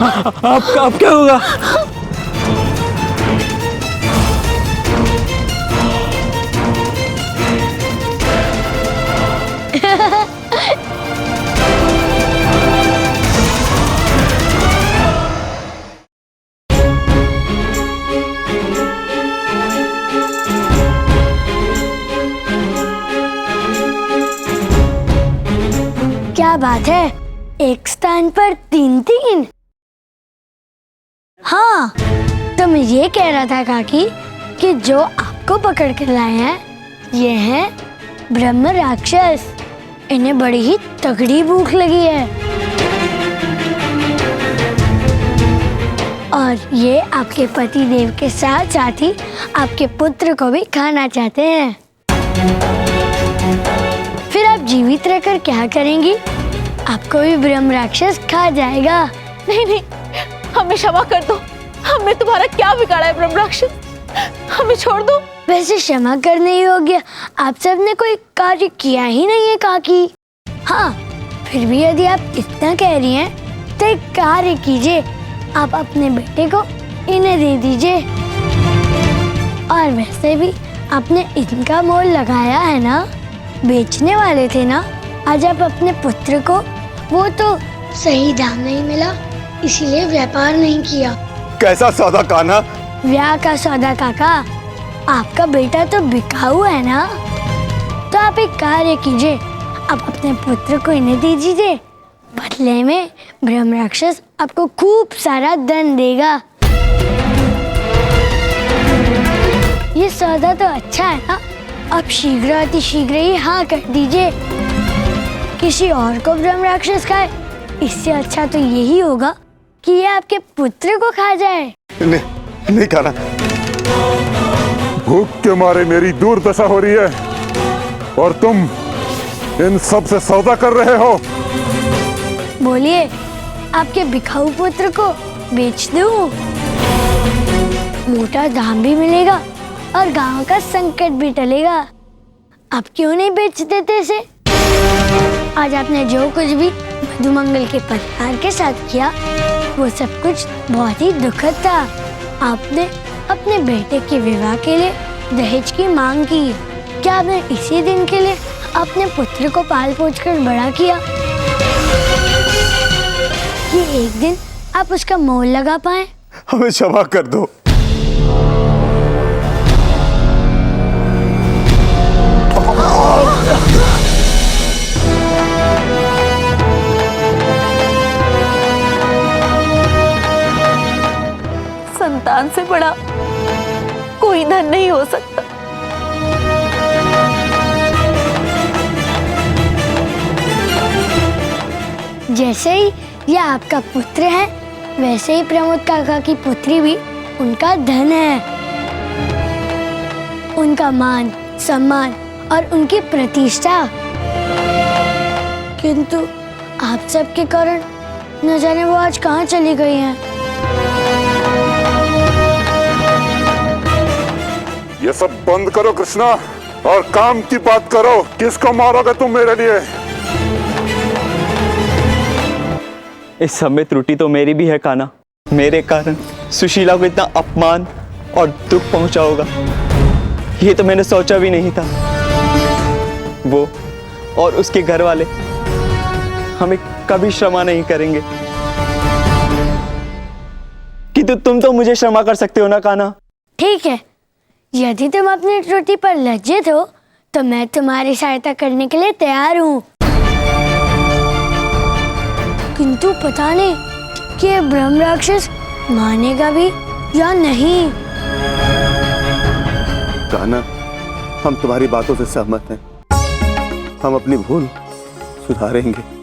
अब क्या होगा? क्या बात है, एक स्थान पर तीन तीन। हाँ, तो मैं ये कह रहा था काकी कि जो आपको पकड़ कर लाए हैं ये हैं ब्रह्म राक्षस। इन्हें बड़ी ही तगड़ी भूख लगी है और ये आपके पति देव के साथ साथ ही आपके पुत्र को भी खाना चाहते हैं। फिर आप जीवित रहकर क्या करेंगी? आपको भी ब्रह्म राक्षस खा जाएगा। नहीं नहीं, हमें क्षमा कर दो। हमने तुम्हारा क्या बिगाड़ा है ब्रह्म राक्षस? हमें छोड़ दो। वैसे क्षमा करने योग्य आप सबने कोई कार्य किया ही नहीं है काकी। हाँ, फिर भी यदि आप इतना कह रही हैं तो एक कार्य कीजिए, आप अपने बेटे को इन्हें दे दीजिए। और वैसे भी आपने इनका मोल लगाया है ना, बेचने वाले थे ना आज आप अपने पुत्र को। वो तो सही दाम नहीं मिला इसीलिए व्यापार नहीं किया। कैसा सौदा कान्हा? ब्याह का सौदा काका, आपका बेटा तो बिकाऊ है ना। तो आप एक कार्य कीजिए, आप अपने पुत्र को इन्हें दे दीजिए, बदले में ब्रह्म राक्षस आपको खूब सारा धन देगा। ये सौदा तो अच्छा है ना, आप शीघ्र अति शीघ्र ही हाँ कर दीजिए। किसी और को ब्रह्म राक्षस खाए, इससे अच्छा तो यही होगा कि ये आपके पुत्र को खा जाए। नहीं कान्हा, भूख के मारे मेरी दुर्दशा हो रही है और तुम इन सब से सौदा कर रहे हो। बोलिए, आपके बिकाऊ पुत्र को बेच दूं? मोटा दाम भी मिलेगा और गांव का संकट भी टलेगा। आप क्यों नहीं बेच देते इसे? आज आपने जो कुछ भी मधुमंगल के परिवार के साथ किया वो सब कुछ बहुत ही दुखद था। आपने अपने बेटे के विवाह के लिए दहेज की मांग की। क्या आपने इसी दिन के लिए अपने पुत्र को पाल पोछ कर बड़ा किया कि एक दिन आप उसका मोल लगा पाए? हमें क्षमा कर दो। संतान से बड़ा कोई धन नहीं हो सकता। जैसे ही यह आपका पुत्र है वैसे ही प्रमोद काका की पुत्री भी उनका धन है, उनका मान सम्मान और उनकी प्रतिष्ठा। किंतु आप सबके कारण न जाने वो आज कहाँ चली गई हैं। ये सब बंद करो कृष्णा और काम की बात करो। किसको मारोगे तुम मेरे लिए? इस सब में त्रुटि तो मेरी भी है कान्हा। मेरे कारण सुशीला को इतना अपमान और दुख पहुंचा होगा ये तो मैंने सोचा भी नहीं था। वो और उसके घर वाले हमें कभी क्षमा नहीं करेंगे, किंतु तुम तो मुझे क्षमा कर सकते हो ना कान्हा? ठीक है, यदि तुम अपनी त्रुटि पर लज्जित हो तो मैं तुम्हारी सहायता करने के लिए तैयार हूँ। किंतु पता नहीं कि ये ब्रह्म राक्षस मानेगा भी या नहीं। कान्हा, हम तुम्हारी बातों से सहमत हैं। हम अपनी भूल सुधारेंगे।